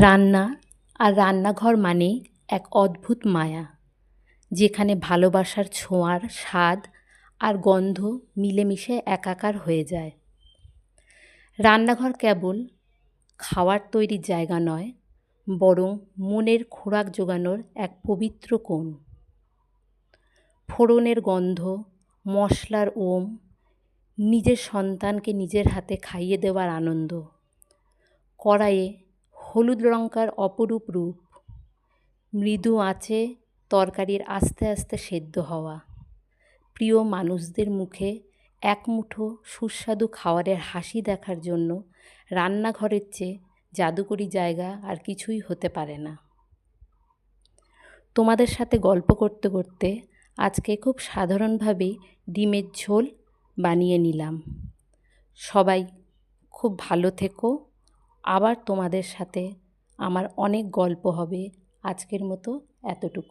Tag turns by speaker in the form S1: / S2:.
S1: রান্না আর রান্নাঘর মানেই এক অদ্ভুত মায়া, যেখানে ভালোবাসার ছোঁয়ার স্বাদ আর গন্ধ মিলেমিশে একাকার হয়ে যায়। রান্নাঘর কেবল খাওয়ার তৈরির জায়গা নয়, বরং মনের খোরাক জোগানোর এক পবিত্র কোণ। ফোড়নের গন্ধ, মশলার নিজের সন্তানকে নিজের হাতে খাইয়ে দেওয়ার আনন্দ, কড়াইয়ে হলুদ লঙ্কার অপরূপ রূপ, মৃদু আঁচে তরকারির আস্তে আস্তে সেদ্ধ হওয়া, প্রিয় মানুষদের মুখে এক মুঠো সুস্বাদু খাবারের হাসি দেখার জন্য রান্নাঘরের চেয়ে জাদুকরী জায়গা আর কিছুই হতে পারে না। তোমাদের সাথে গল্প করতে করতে আজকে খুব সাধারণভাবেই ডিমের ঝোল বানিয়ে নিলাম। সবাই খুব ভালো থেকো। আবার তোমাদের সাথে আমার অনেক গল্প হবে। আজকের মতো এতটুকু।